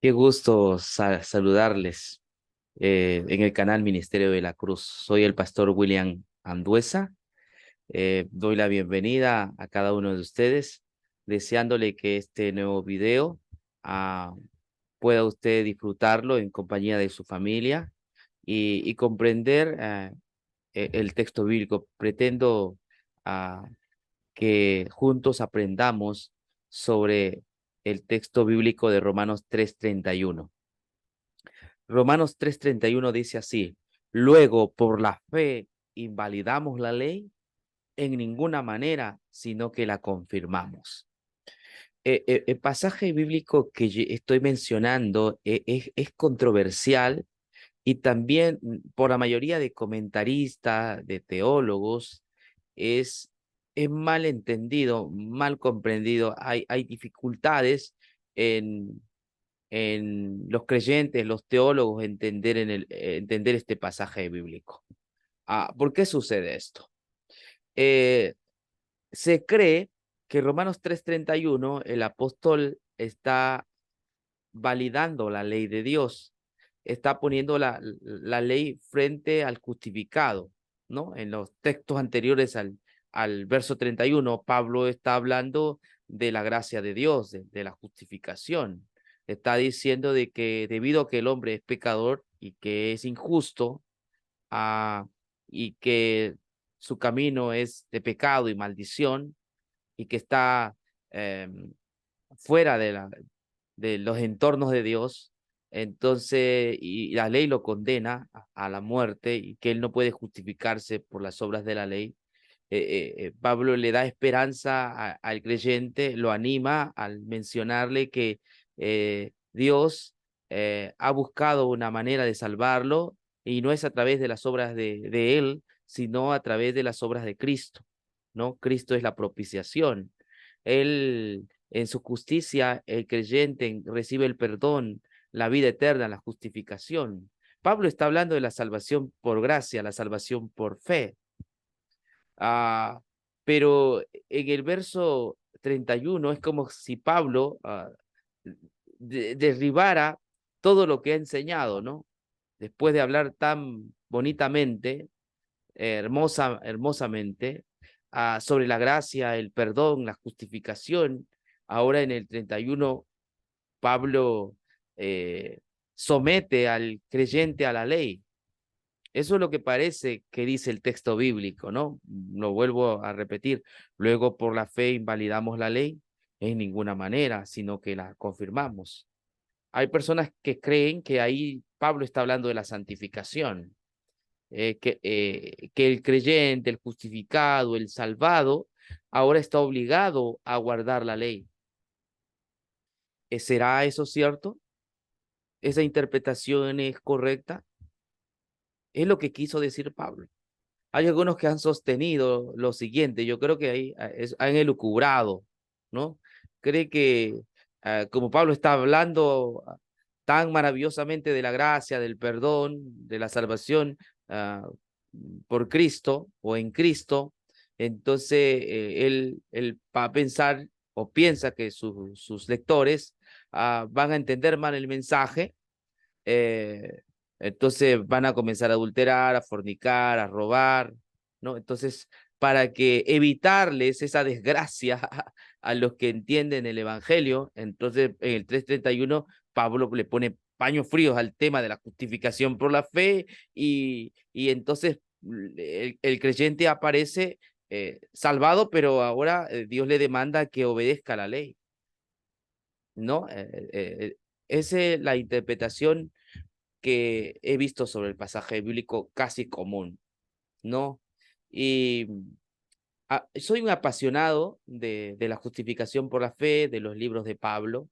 Qué gusto saludarles en el canal Ministerio de la Cruz. Soy el pastor William Anduesa. Doy la bienvenida a cada uno de ustedes, deseándole que este nuevo video ah, pueda usted disfrutarlo en compañía de su familia y comprender el texto bíblico. Pretendo ah, que juntos aprendamos sobre el texto bíblico de Romanos 3:31. Romanos 3:31 dice así: luego, por la fe, invalidamos la ley en ninguna manera, sino que la confirmamos. El pasaje bíblico que estoy mencionando es controversial y también por la mayoría de comentaristas, de teólogos, es, es mal entendido, mal comprendido. Hay dificultades en los creyentes, los teólogos, entender este pasaje bíblico. ¿Por qué sucede esto? Eh, Se cree que Romanos 3:31, el apóstol está validando la ley de Dios, está poniendo la ley frente al justificado, ¿no? En los textos anteriores al verso 31, Pablo está hablando de la gracia de Dios, de la justificación. Está diciendo de que debido a que el hombre es pecador y que es injusto, ah, y que su camino es de pecado y maldición, y que está eh, fuera de los entornos de Dios, entonces, y la ley lo condena a la muerte y que él no puede justificarse por las obras de la ley. Pablo le da esperanza al creyente, lo anima al mencionarle que Dios ha buscado una manera de salvarlo y no es a través de las obras de él, sino a través de las obras de Cristo, ¿no? Cristo es la propiciación. Él, en su justicia, el creyente recibe el perdón, la vida eterna, la justificación. Pablo está hablando de la salvación por gracia, la salvación por fe. Ah, pero en el verso 31 es como si Pablo derribara todo lo que ha enseñado, ¿no? Después de hablar tan bonitamente, hermosamente, sobre la gracia, el perdón, la justificación. Ahora en el 31, Pablo eh, somete al creyente a la ley. Eso es lo que parece que dice el texto bíblico, ¿no? Lo vuelvo a repetir. Luego, por la fe invalidamos la ley en ninguna manera, sino que la confirmamos. Hay personas que creen que ahí Pablo está hablando de la santificación, que el creyente, el justificado, el salvado, ahora está obligado a guardar la ley. ¿Será eso cierto? ¿Esa interpretación es correcta? Es lo que quiso decir Pablo. Hay algunos que han sostenido lo siguiente, yo creo que ahí han elucubrado, ¿no? Cree que como Pablo está hablando tan maravillosamente de la gracia, del perdón, de la salvación uh, por Cristo o en Cristo, entonces él va a pensar o piensa que sus lectores van a entender mal el mensaje, eh, entonces van a comenzar a adulterar, a fornicar, a robar, ¿no? Entonces, para que evitarles esa desgracia a los que entienden el Evangelio, entonces en el 3:31 Pablo le pone paños fríos al tema de la justificación por la fe y entonces el creyente aparece salvado, pero ahora Dios le demanda que obedezca la ley, ¿no? Esa es la interpretación que he visto sobre el pasaje bíblico casi común, ¿no? Y soy un apasionado de la justificación por la fe, de los libros de Pablo,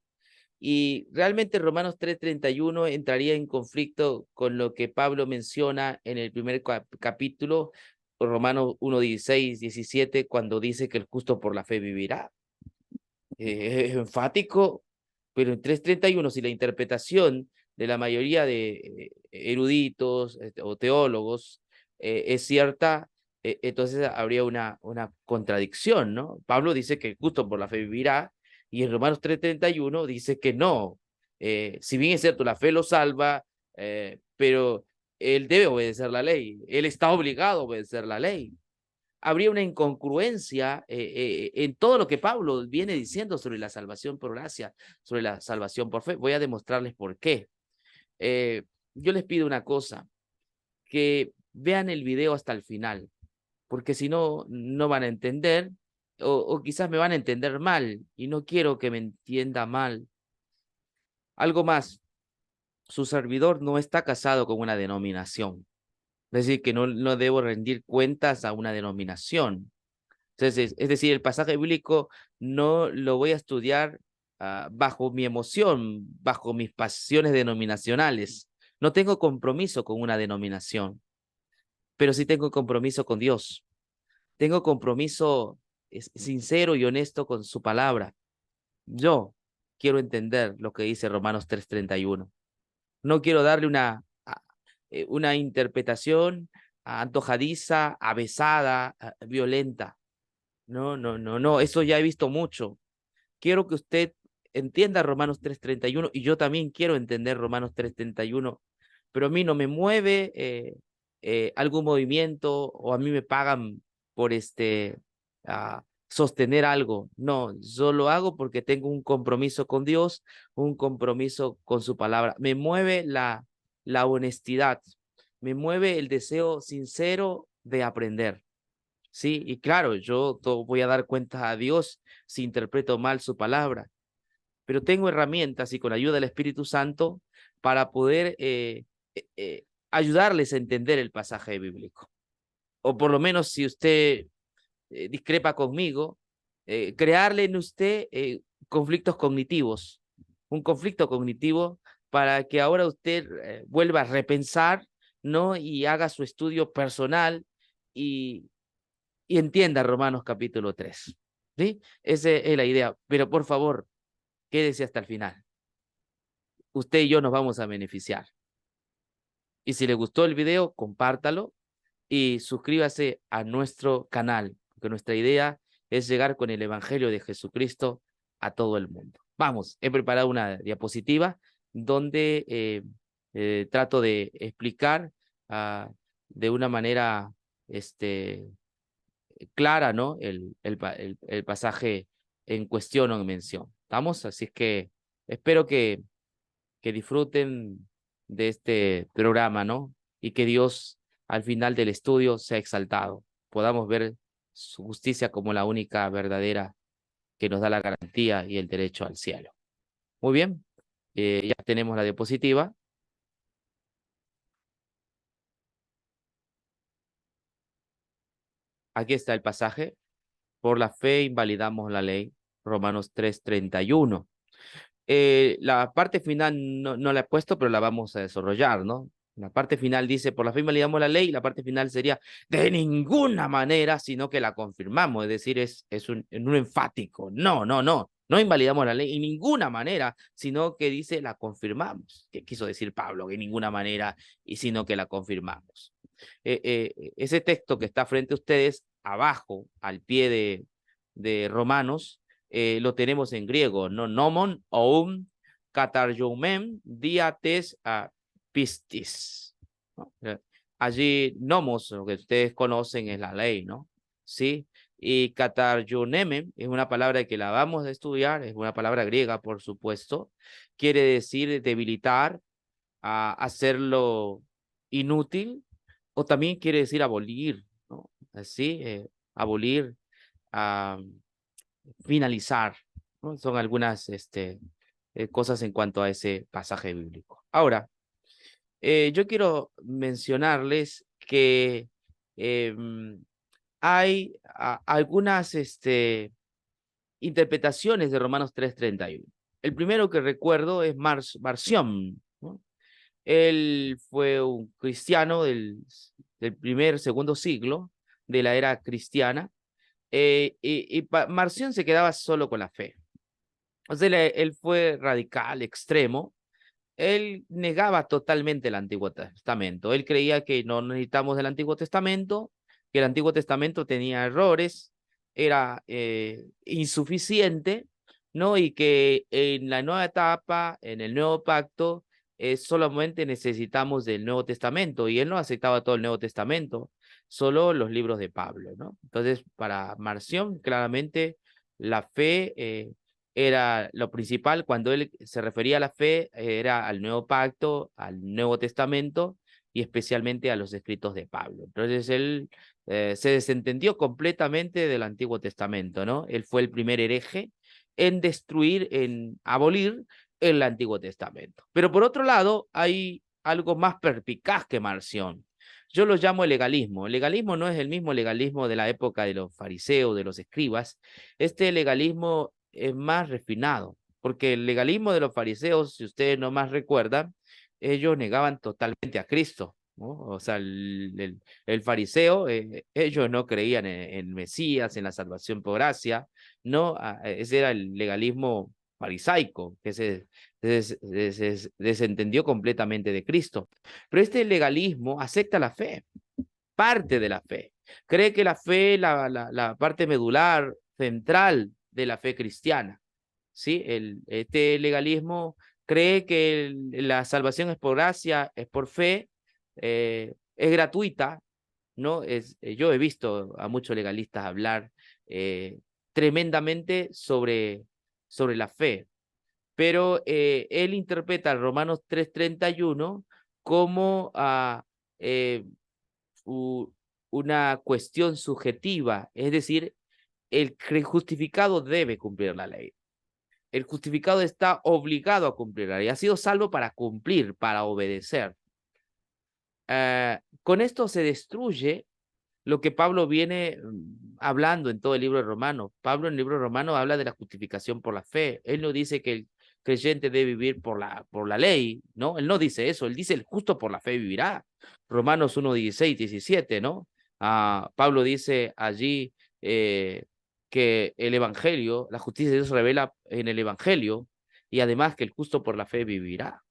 y realmente Romanos 3:31 entraría en conflicto con lo que Pablo menciona en el primer capítulo, Romanos 1:16-17, cuando dice que el justo por la fe vivirá. Es enfático, pero en 3:31, si la interpretación de la mayoría de eruditos o teólogos es cierta, entonces habría una contradicción, ¿no? Pablo dice que el justo por la fe vivirá, y en Romanos 3:31 dice que no. Si bien es cierto, la fe lo salva, pero él debe obedecer la ley, él está obligado a obedecer la ley. Habría una incongruencia en todo lo que Pablo viene diciendo sobre la salvación por gracia, sobre la salvación por fe. Voy a demostrarles por qué. Yo les pido una cosa, que vean el video hasta el final, porque si no, no van a entender, o quizás me van a entender mal, y no quiero que me entienda mal. Algo más, su servidor no está casado con una denominación, es decir, que no debo rendir cuentas a una denominación. Entonces, es decir, el pasaje bíblico no lo voy a estudiar bajo mi emoción, bajo mis pasiones denominacionales. No tengo compromiso con una denominación, pero sí tengo compromiso con Dios. Tengo compromiso sincero y honesto con su palabra. Yo quiero entender lo que dice Romanos 3:31. No quiero darle una interpretación antojadiza, avesada, violenta. No, no, no, no, eso ya he visto mucho. Quiero que usted entienda Romanos 3:31 y yo también quiero entender Romanos 3:31, pero a mí no me mueve algún movimiento o a mí me pagan por sostener algo. No, yo lo hago porque tengo un compromiso con Dios, un compromiso con su palabra. Me mueve la honestidad, me mueve el deseo sincero de aprender. Sí, y claro, yo voy a dar cuenta a Dios si interpreto mal su palabra, pero tengo herramientas y con ayuda del Espíritu Santo para poder eh, eh, ayudarles a entender el pasaje bíblico. O por lo menos si usted discrepa conmigo, crearle en usted conflictos cognitivos, un conflicto cognitivo para que ahora usted vuelva a repensar, ¿no? Y haga su estudio personal y entienda Romanos capítulo 3. ¿Sí? Esa es la idea. Pero por favor, quédese hasta el final. Usted y yo nos vamos a beneficiar. Y si le gustó el video, compártalo y suscríbase a nuestro canal, porque nuestra idea es llegar con el Evangelio de Jesucristo a todo el mundo. Vamos, he preparado una diapositiva donde trato de explicar de una manera clara, ¿no? El pasaje en cuestión o en mención. ¿Estamos? Así es que espero que disfruten de este programa, ¿no? Y que Dios al final del estudio sea exaltado. Podamos ver su justicia como la única verdadera que nos da la garantía y el derecho al cielo. Muy bien, ya tenemos la diapositiva. Aquí está el pasaje. Por la fe invalidamos la ley. Romanos 3:31. La parte final no la he puesto, pero la vamos a desarrollar, ¿no? La parte final dice, por la fe invalidamos la ley, y la parte final sería, de ninguna manera, sino que la confirmamos, es decir, es un enfático, no invalidamos la ley en ninguna manera, sino que dice, la confirmamos. ¿Qué quiso decir Pablo? De ninguna manera, y sino que la confirmamos. Ese texto que está frente a ustedes, abajo, al pie de Romanos, lo tenemos en griego, ¿no? Nomon, oum, katarjoumen, diates, pistis. ¿No? Allí, nomos, lo que ustedes conocen es la ley, ¿no? Sí. Y katarjounemen es una palabra que la vamos a estudiar, es una palabra griega, por supuesto. Quiere decir debilitar, hacerlo inútil, o también quiere decir abolir, ¿no? Así, abolir, finalizar, ¿no? Son algunas cosas en cuanto a ese pasaje bíblico. Ahora, yo quiero mencionarles que hay algunas interpretaciones de Romanos 3:31. El primero que recuerdo es Marción, ¿no? Él fue un cristiano del segundo siglo de la era cristiana, y Marción se quedaba solo con la fe. O sea, él fue radical, extremo. Él negaba totalmente el Antiguo Testamento. Él creía que no necesitamos el Antiguo Testamento, que el Antiguo Testamento tenía errores, era insuficiente, ¿no? Y que en la nueva etapa, en el nuevo pacto, solamente necesitamos del Nuevo Testamento, y él no aceptaba todo el Nuevo Testamento, solo los libros de Pablo, ¿no? Entonces, para Marción, claramente la fe era lo principal. Cuando él se refería a la fe, era al Nuevo Pacto, al Nuevo Testamento y especialmente a los escritos de Pablo. Entonces, él se desentendió completamente del Antiguo Testamento, ¿no? Él fue el primer hereje en destruir, en abolir el Antiguo Testamento. Pero por otro lado, hay algo más perspicaz que Marción. Yo lo llamo el legalismo. El legalismo no es el mismo legalismo de la época de los fariseos, de los escribas. Este legalismo es más refinado, porque el legalismo de los fariseos, si ustedes no más recuerdan, ellos negaban totalmente a Cristo, ¿no? O sea, el fariseo, ellos no creían en Mesías, en la salvación por gracia, no, ese era el legalismo farisaico, que se desentendió completamente de Cristo. Pero este legalismo acepta la fe, parte de la fe. Cree que la fe, la parte medular, central de la fe cristiana. ¿Sí? Este legalismo cree que la salvación es por gracia, es por fe, es gratuita, ¿no? Yo he visto a muchos legalistas hablar tremendamente sobre la fe, pero él interpreta Romanos 3:31 como eh, una cuestión subjetiva, es decir, el justificado debe cumplir la ley. El justificado está obligado a cumplir la ley, ha sido salvo para cumplir, para obedecer. Con esto se destruye lo que Pablo viene hablando en todo el libro de Romanos. Pablo en el libro de Romanos habla de la justificación por la fe. Él no dice que el creyente debe vivir por la ley, ¿no? Él no dice eso, él dice el justo por la fe vivirá. Romanos 1:16, 17, ¿no? Pablo dice allí que el Evangelio, la justicia de Dios se revela en el Evangelio, y además que el justo por la fe vivirá.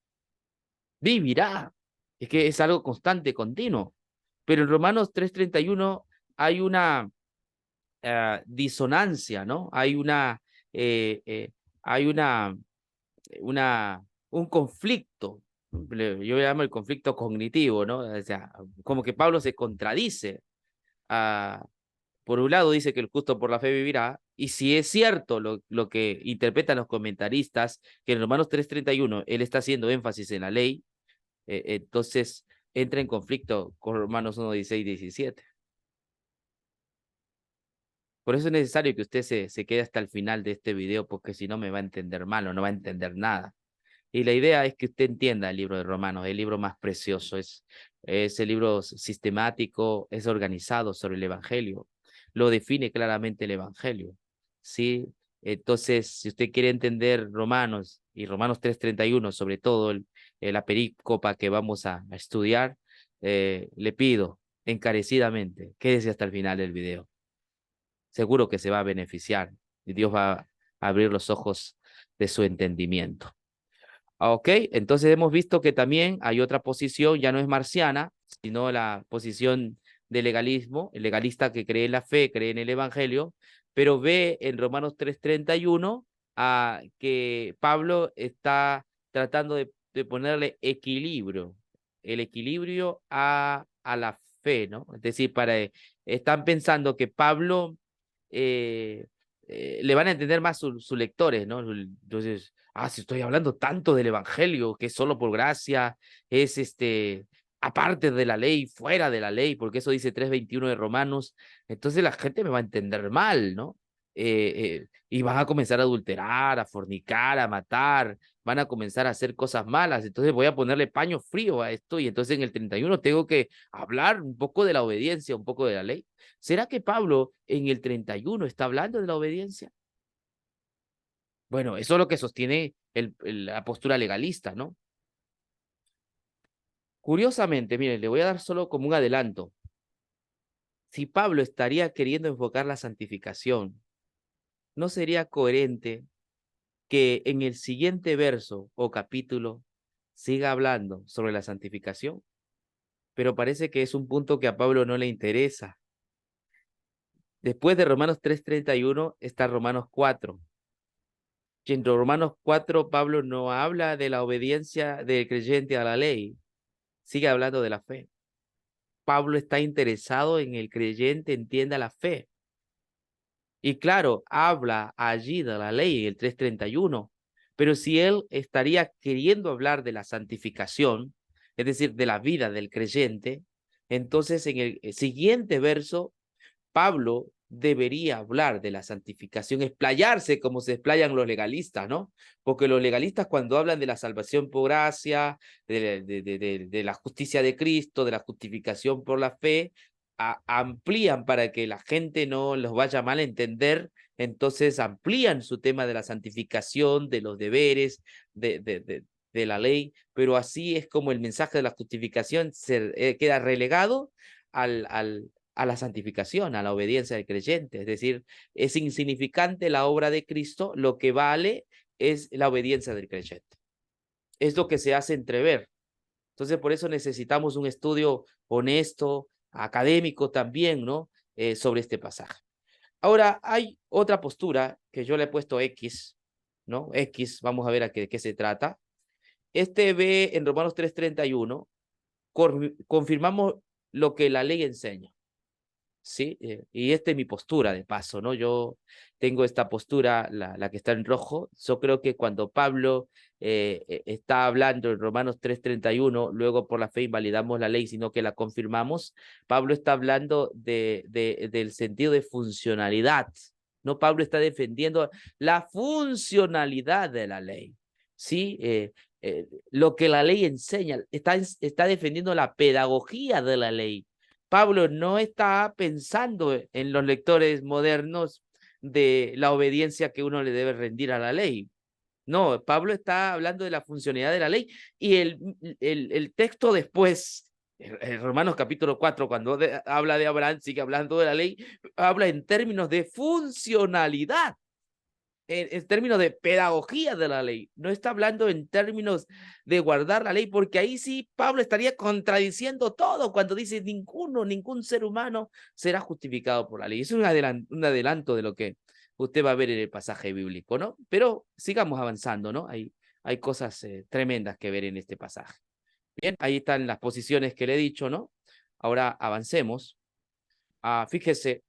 Vivirá. Es que es algo constante, continuo. Pero en Romanos 3:31 hay una disonancia, ¿no? Eh, eh, hay un conflicto. Yo llamo el conflicto cognitivo, ¿no? O sea, como que Pablo se contradice. Ah, por un lado dice que el justo por la fe vivirá, y si es cierto lo que interpretan los comentaristas, que en Romanos 3:31 él está haciendo énfasis en la ley, entonces entra en conflicto con Romanos 1:16, 17. Por eso es necesario que usted se quede hasta el final de este video, porque si no me va a entender mal o no va a entender nada. Y la idea es que usted entienda el libro de Romanos, el libro más precioso, es el libro sistemático, es organizado sobre el Evangelio, lo define claramente el Evangelio, ¿sí? Entonces, si usted quiere entender Romanos y Romanos 3:31, sobre todo la perícopa que vamos a estudiar, le pido encarecidamente, quédese hasta el final del video. Seguro que se va a beneficiar y Dios va a abrir los ojos de su entendimiento. Ok, entonces hemos visto que también hay otra posición, ya no es marciana, sino la posición de legalismo, el legalista que cree en la fe, cree en el Evangelio, pero ve en Romanos 3:31 que Pablo está tratando de ponerle equilibrio, el equilibrio a la fe, ¿no? Es decir, están pensando que Pablo eh, le van a entender más sus lectores, ¿no? Entonces, si estoy hablando tanto del Evangelio, que es solo por gracia, es aparte de la ley, fuera de la ley, porque eso dice 3:21 de Romanos, entonces la gente me va a entender mal, ¿no? Y van a comenzar a adulterar, a fornicar, a matar, van a comenzar a hacer cosas malas, entonces voy a ponerle paño frío a esto, y entonces en el 31 tengo que hablar un poco de la obediencia, un poco de la ley. ¿Será que Pablo en el 31 está hablando de la obediencia? Bueno, eso es lo que sostiene la postura legalista, ¿no? Curiosamente, miren, le voy a dar solo como un adelanto. Si Pablo estaría queriendo enfocar la santificación, ¿no sería coherente que en el siguiente verso o capítulo siga hablando sobre la santificación? Pero parece que es un punto que a Pablo no le interesa. Después de Romanos 3:31 está Romanos 4. Y en Romanos 4, Pablo no habla de la obediencia del creyente a la ley, sigue hablando de la fe. Pablo está interesado en el creyente entienda la fe. Y claro, habla allí de la ley en el 3:31, pero si él estaría queriendo hablar de la santificación, es decir, de la vida del creyente, entonces en el siguiente verso Pablo debería hablar de la santificación, explayarse como se explayan los legalistas, ¿no? Porque los legalistas cuando hablan de la salvación por gracia, de la justicia de Cristo, de la justificación por la fe, amplían para que la gente no los vaya mal a entender, entonces amplían su tema de la santificación, de los deberes, de la ley, pero así es como el mensaje de la justificación queda relegado a la santificación, a la obediencia del creyente. Es decir, es insignificante la obra de Cristo, lo que vale es la obediencia del creyente. Es lo que se hace entrever. Entonces, por eso necesitamos un estudio honesto, académico también, ¿no? Sobre este pasaje. Ahora, hay otra postura que yo le he puesto X, ¿no? X, vamos a ver a qué se trata. Este ve en Romanos 3:31, confirmamos lo que la ley enseña. Sí, y esta es mi postura de paso, ¿no? Yo tengo esta postura, la que está en rojo. Yo creo que cuando Pablo está hablando en Romanos 3:31, luego por la fe invalidamos la ley, sino que la confirmamos, Pablo está hablando del sentido de funcionalidad, ¿no? Pablo está defendiendo la funcionalidad de la ley, ¿sí? Lo que la ley enseña, está defendiendo la pedagogía de la ley. Pablo no está pensando en los lectores modernos de la obediencia que uno le debe rendir a la ley. No, Pablo está hablando de la funcionalidad de la ley y el texto después, en Romanos capítulo 4, cuando habla de Abraham, sigue hablando de la ley, habla en términos de funcionalidad, en términos de pedagogía de la ley, no está hablando en términos de guardar la ley, porque ahí sí Pablo estaría contradiciendo todo cuando dice ningún ser humano será justificado por la ley. Es un adelanto de lo que usted va a ver en el pasaje bíblico, ¿no? Pero sigamos avanzando, ¿no? Hay cosas tremendas que ver en este pasaje. Bien, ahí están las posiciones que le he dicho, ¿no? Ahora avancemos. Fíjese,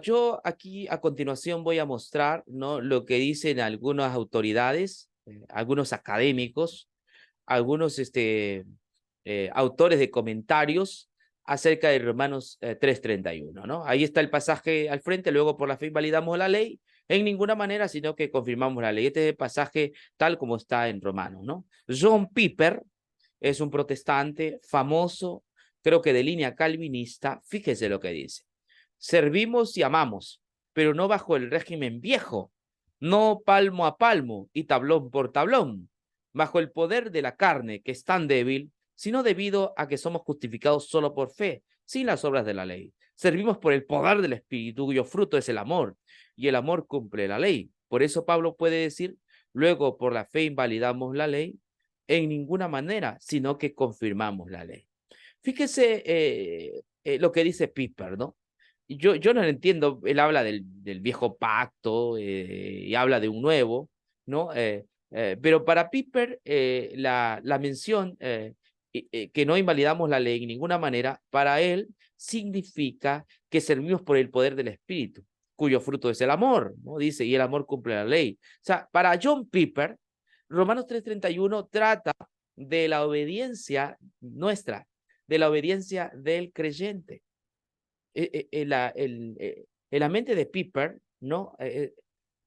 yo aquí a continuación voy a mostrar, ¿no? Lo que dicen algunas autoridades, algunos académicos, algunos autores de comentarios acerca de Romanos 3:31, ¿no? Ahí está el pasaje al frente, luego por la fe invalidamos la ley, en ninguna manera, sino que confirmamos la ley. Este es el pasaje tal como está en Romanos, ¿no? John Piper es un protestante famoso, creo que de línea calvinista, fíjese lo que dice. Servimos y amamos, pero no bajo el régimen viejo, no palmo a palmo y tablón por tablón, bajo el poder de la carne que es tan débil, sino debido a que somos justificados solo por fe, sin las obras de la ley. Servimos por el poder del Espíritu, cuyo fruto es el amor, y el amor cumple la ley. Por eso Pablo puede decir, luego por la fe invalidamos la ley, en ninguna manera, sino que confirmamos la ley. Fíjese lo que dice Piper, ¿no? Yo no lo entiendo, él habla del viejo pacto y habla de un nuevo, ¿no? Pero para Piper, la mención que no invalidamos la ley en ninguna manera, para él significa que servimos por el poder del Espíritu, cuyo fruto es el amor, ¿no? Dice, y el amor cumple la ley. O sea, para John Piper, Romanos 3:31 trata de la obediencia nuestra, de la obediencia del creyente. En la mente de Piper, ¿no?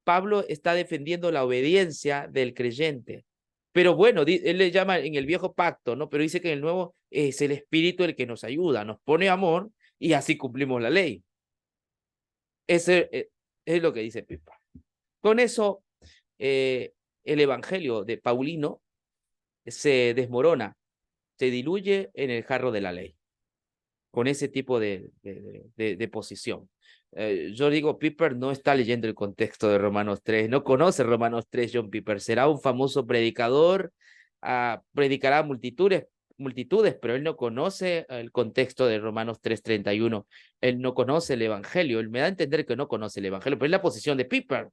Pablo está defendiendo la obediencia del creyente. Pero bueno, él le llama en el viejo pacto, ¿no? Pero dice que en el nuevo es el Espíritu el que nos ayuda, nos pone amor y así cumplimos la ley. Ese es lo que dice Piper. Con eso, el evangelio de Paulino se desmorona, se diluye en el jarro de la ley, con ese tipo de posición. Yo digo, Piper no está leyendo el contexto de Romanos 3, no conoce Romanos 3, John Piper, será un famoso predicador, predicará a multitudes, pero él no conoce el contexto de Romanos 3:31, él no conoce el Evangelio, él me da a entender que no conoce el Evangelio, pero es la posición de Piper.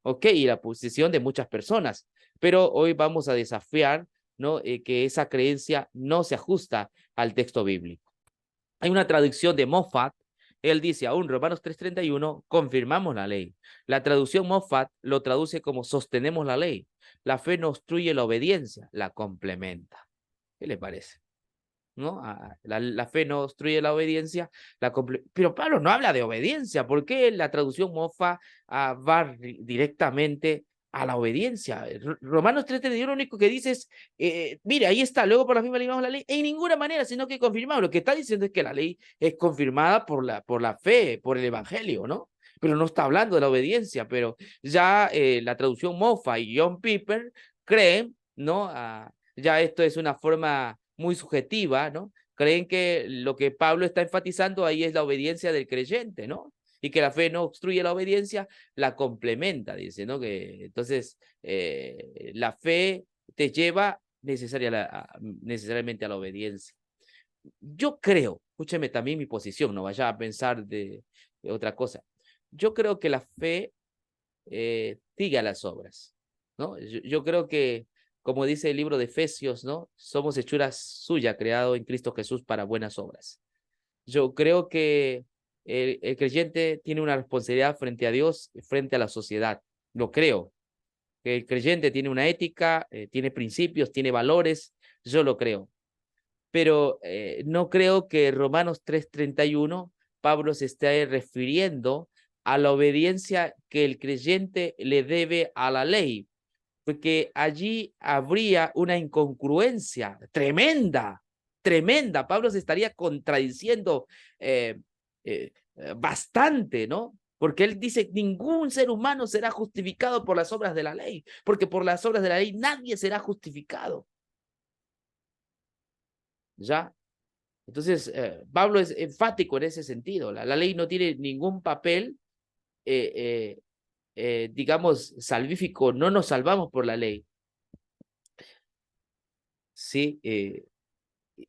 ¿ok? Y la posición de muchas personas. Pero hoy vamos a desafiar, ¿no? Que esa creencia no se ajusta al texto bíblico. Hay una traducción de Moffat. Él dice aún, Romanos 3:31, confirmamos la ley. La traducción Moffat lo traduce como sostenemos la ley. La fe no obstruye la obediencia, la complementa. ¿Qué le parece? ¿No? La fe no obstruye la obediencia, pero Pablo no habla de obediencia. ¿Por qué la traducción Moffat va directamente a la obediencia? Romanos 3:31 lo único que dice es, mire, ahí está, luego por la fe validamos la ley, en ninguna manera, sino que confirmamos. Lo que está diciendo es que la ley es confirmada por la fe, por el evangelio, ¿no? Pero no está hablando de la obediencia, pero ya la traducción Moffat y John Piper creen, ¿no? Ya esto es una forma muy subjetiva, ¿no? Creen que lo que Pablo está enfatizando ahí es la obediencia del creyente, ¿no? Y que la fe no obstruye la obediencia, la complementa, dice, ¿no? Que entonces la fe te lleva necesariamente a la obediencia. Yo creo, escúcheme también mi posición, no vaya a pensar de otra cosa. Yo creo que la fe sigue a las obras, ¿no? Yo creo que, como dice el libro de Efesios, ¿no? Somos hechuras suyas, creado en Cristo Jesús para buenas obras. Yo creo que el creyente tiene una responsabilidad frente a Dios, frente a la sociedad. Lo creo. Que el creyente tiene una ética, tiene principios, tiene valores. Yo lo creo. Pero no creo que Romanos 3:31 Pablo se esté refiriendo a la obediencia que el creyente le debe a la ley, porque allí habría una incongruencia tremenda, tremenda. Pablo se estaría contradiciendo eh, bastante, ¿no? Porque él dice, ningún ser humano será justificado por las obras de la ley, porque por las obras de la ley nadie será justificado. ¿Ya? Entonces, Pablo es enfático en ese sentido. La ley no tiene ningún papel, digamos, salvífico. No nos salvamos por la ley. Sí,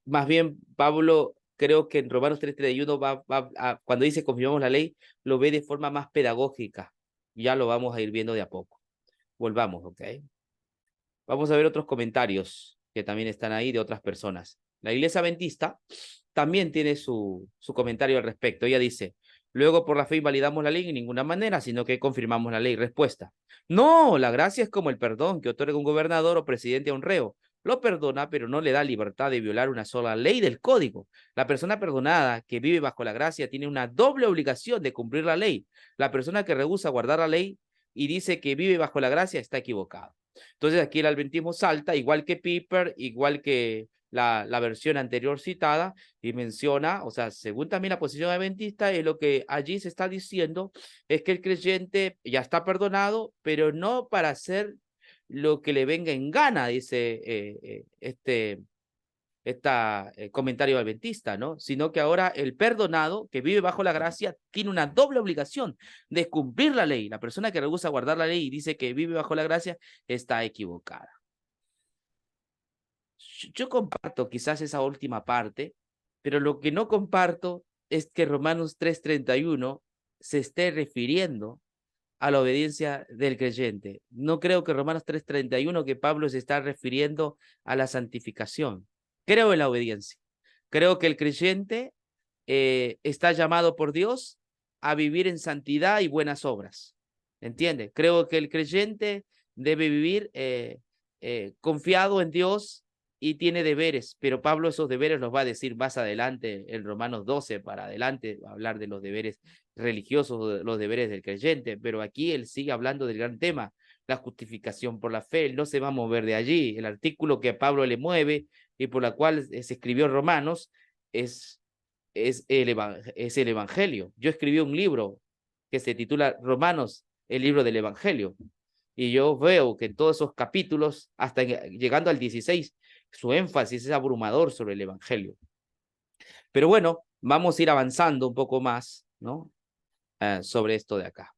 más bien Pablo creo que en Romanos 3:31 cuando dice confirmamos la ley, lo ve de forma más pedagógica. Ya lo vamos a ir viendo de a poco. Volvamos, ¿ok? Vamos a ver otros comentarios que también están ahí de otras personas. La iglesia adventista también tiene su comentario al respecto. Ella dice, luego por la fe invalidamos la ley en ninguna manera, sino que confirmamos la ley. Respuesta, no, la gracia es como el perdón que otorga un gobernador o presidente a un reo. Lo perdona, pero no le da libertad de violar una sola ley del código. La persona perdonada que vive bajo la gracia tiene una doble obligación de cumplir la ley. La persona que rehúsa guardar la ley y dice que vive bajo la gracia está equivocado. Entonces aquí el adventismo salta, igual que Piper, igual que la versión anterior citada, y menciona, o sea, según también la posición adventista, es lo que allí se está diciendo, es que el creyente ya está perdonado, pero no para hacer lo que le venga en gana, dice comentario adventista, ¿no? Sino que ahora el perdonado que vive bajo la gracia tiene una doble obligación de cumplir la ley. La persona que rehúsa guardar la ley y dice que vive bajo la gracia está equivocada. Yo comparto quizás esa última parte, pero lo que no comparto es que Romanos 3:31 se esté refiriendo a la obediencia del creyente. No creo que Romanos 3:31 que Pablo se está refiriendo a la santificación. Creo en la obediencia. Creo que el creyente está llamado por Dios a vivir en santidad y buenas obras. ¿Entiende? Creo que el creyente debe vivir confiado en Dios y tiene deberes, pero Pablo esos deberes los va a decir más adelante en Romanos 12 para adelante, va a hablar de los deberes religiosos, los deberes del creyente, pero aquí él sigue hablando del gran tema, la justificación por la fe. Él no se va a mover de allí. El artículo que a Pablo le mueve y por la cual se escribió Romanos es el Evangelio. Yo escribí un libro que se titula Romanos, el libro del Evangelio, y yo veo que en todos esos capítulos, hasta llegando al 16, su énfasis es abrumador sobre el Evangelio. Pero bueno, vamos a ir avanzando un poco más, ¿no? Sobre esto de acá.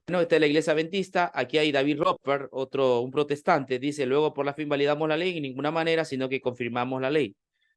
Bueno, esta es la iglesia adventista. Aquí hay David Roper, un protestante. Dice, luego por la fe invalidamos la ley en ninguna manera, sino que confirmamos la ley.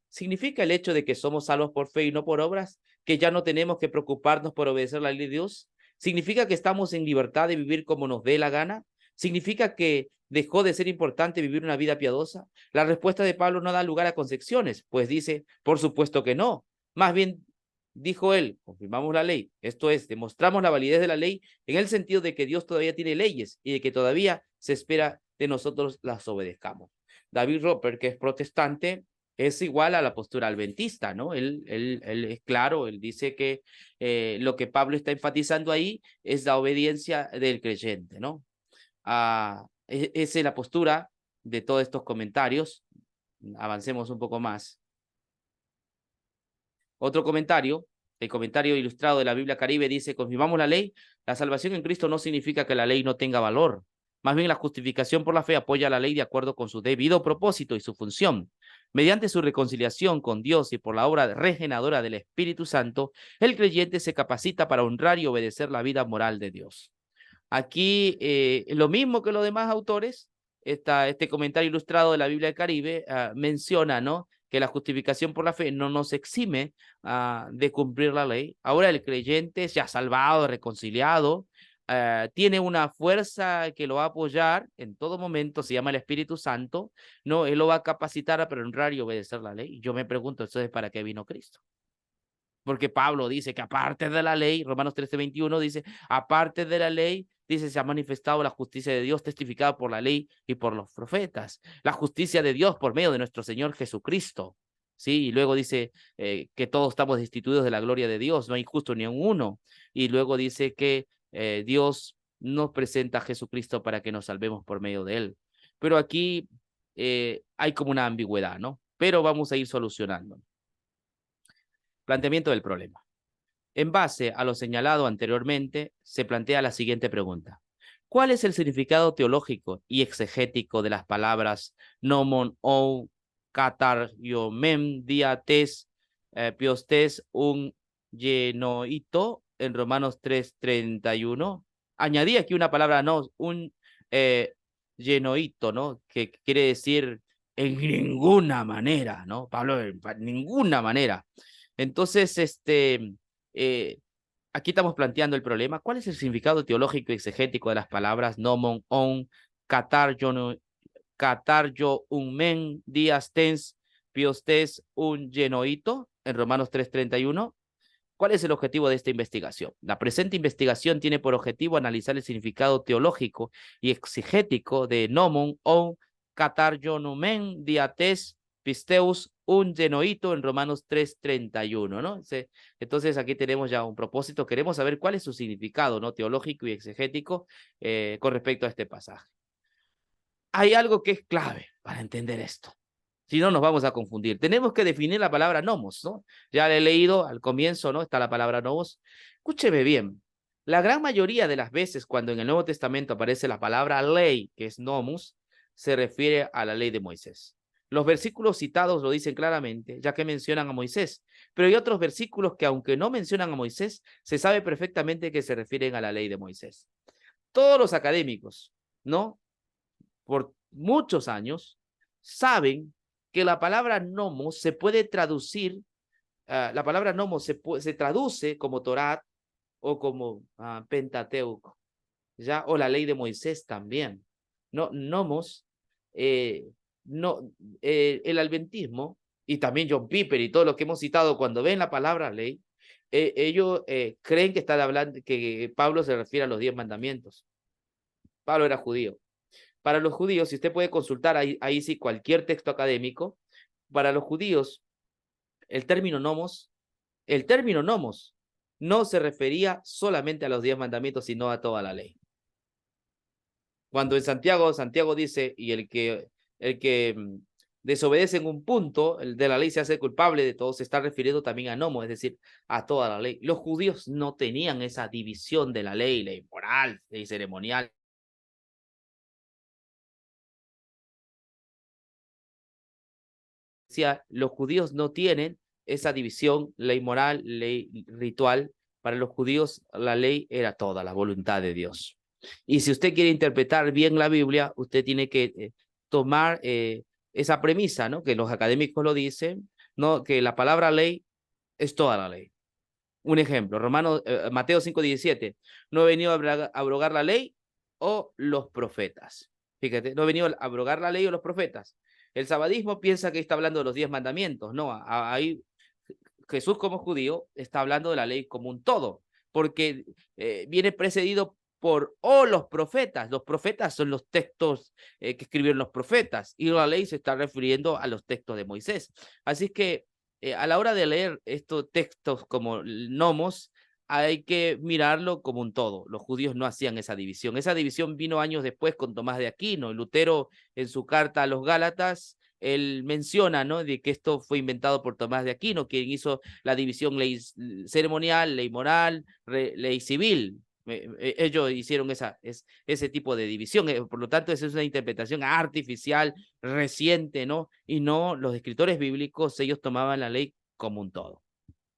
¿Significa el hecho de que somos salvos por fe y no por obras? ¿Que ya no tenemos que preocuparnos por obedecer la ley de Dios? ¿Significa que estamos en libertad de vivir como nos dé la gana? ¿Significa que dejó de ser importante vivir una vida piadosa? La respuesta de Pablo no da lugar a concepciones, pues dice, por supuesto que no. Más bien, dijo él, confirmamos la ley, esto es, demostramos la validez de la ley en el sentido de que Dios todavía tiene leyes y de que todavía se espera de nosotros las obedezcamos. David Roper, que es protestante, es igual a la postura adventista, ¿no? Él es claro, él dice que lo que Pablo está enfatizando ahí es la obediencia del creyente, ¿no? Esa es la postura de todos estos comentarios. Avancemos un poco más. Otro comentario, el comentario ilustrado de la Biblia Caribe dice, confirmamos la ley, la salvación en Cristo no significa que la ley no tenga valor. Más bien la justificación por la fe apoya la ley de acuerdo con su debido propósito y su función. Mediante su reconciliación con Dios y por la obra regeneradora del Espíritu Santo, el creyente se capacita para honrar y obedecer la vida moral de Dios. Aquí, lo mismo que los demás autores, este comentario ilustrado de la Biblia del Caribe menciona, ¿no?, que la justificación por la fe no nos exime de cumplir la ley. Ahora el creyente se ha salvado, reconciliado, tiene una fuerza que lo va a apoyar en todo momento, se llama el Espíritu Santo, ¿no? Él lo va a capacitar a honrar y obedecer la ley. Y yo me pregunto, ¿entonces para qué vino Cristo? Porque Pablo dice que aparte de la ley, Romanos 13:21 dice, aparte de la ley, dice, se ha manifestado la justicia de Dios testificada por la ley y por los profetas. La justicia de Dios por medio de nuestro Señor Jesucristo. Sí, y luego dice que todos estamos destituidos de la gloria de Dios, no hay justo ni un uno. Y luego dice que Dios nos presenta a Jesucristo para que nos salvemos por medio de él. Pero aquí hay como una ambigüedad, ¿no? Pero vamos a ir solucionando. Planteamiento del problema. En base a lo señalado anteriormente, se plantea la siguiente pregunta. ¿Cuál es el significado teológico y exegético de las palabras nomon ou katariomen diates piostes un genoito en Romanos 3:31? Añadí aquí una palabra no, un genoito, ¿no? Que quiere decir en ninguna manera, ¿no? Pablo, en ninguna manera. Entonces, aquí estamos planteando el problema. ¿Cuál es el significado teológico y exegético de las palabras nomon, on, cataryo, un men, días tens, piostes, un genoito, en Romanos 3:31? ¿Cuál es el objetivo de esta investigación? La presente investigación tiene por objetivo analizar el significado teológico y exegético de nomon, on, cataryo, numen, diates, pisteus, un genoito en Romanos 3:31, ¿no? Entonces aquí tenemos ya un propósito, queremos saber cuál es su significado, ¿no?, teológico y exegético con respecto a este pasaje. Hay algo que es clave para entender esto, si no nos vamos a confundir. Tenemos que definir la palabra nomos, ¿no? Ya le he leído al comienzo, ¿no?, está la palabra nomos. Escúcheme bien, la gran mayoría de las veces cuando en el Nuevo Testamento aparece la palabra ley, que es nomos, se refiere a la ley de Moisés. Los versículos citados lo dicen claramente, ya que mencionan a Moisés, pero hay otros versículos que aunque no mencionan a Moisés, se sabe perfectamente que se refieren a la ley de Moisés. Todos los académicos, ¿no?, por muchos años, saben que la palabra nomos se puede traducir, la palabra nomos se traduce como Torá o como Pentateuco, ¿ya? O la ley de Moisés también. No, nomos, no, el adventismo y también John Piper y todo lo que hemos citado cuando ven la palabra ley, ellos creen que está hablando, que Pablo se refiere a los 10 mandamientos. Pablo era judío. Para los judíos, si usted puede consultar ahí sí cualquier texto académico, para los judíos el término nomos no se refería solamente a los 10 mandamientos, sino a toda la ley. Cuando en Santiago dice, y el que desobedece en un punto, el de la ley se hace culpable de todo, se está refiriendo también a nomos, es decir, a toda la ley. Los judíos no tenían esa división de la ley moral, ley ceremonial. Los judíos no tienen esa división, ley moral, ley ritual. Para los judíos la ley era toda la voluntad de Dios. Y si usted quiere interpretar bien la Biblia, usted tiene que tomar esa premisa, ¿no?, que los académicos lo dicen, ¿no?, que la palabra ley es toda la ley. Un ejemplo, Mateo 5:17, no he venido a abrogar la ley o los profetas. Fíjate, no he venido a abrogar la ley o los profetas. El sabadismo piensa que está hablando de los 10 mandamientos. No, ahí Jesús como judío está hablando de la ley como un todo, porque viene precedido por los profetas. Los profetas son los textos que escribieron los profetas y la ley se está refiriendo a los textos de Moisés. Así que a la hora de leer estos textos como nomos, hay que mirarlo como un todo. Los judíos no hacían esa división. Esa división vino años después con Tomás de Aquino. Lutero, en su carta a los Gálatas, él menciona, ¿no?, de que esto fue inventado por Tomás de Aquino, quien hizo la división ley ceremonial, ley moral, ley civil. Ellos hicieron ese tipo de división. Por lo tanto, esa es una interpretación artificial, reciente, ¿no? Y no, los escritores bíblicos, ellos tomaban la ley como un todo.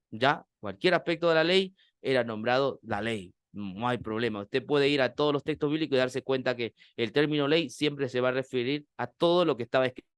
Ya, cualquier aspecto de la ley era nombrado la ley. No hay problema. Usted puede ir a todos los textos bíblicos y darse cuenta que el término ley siempre se va a referir a todo lo que estaba escrito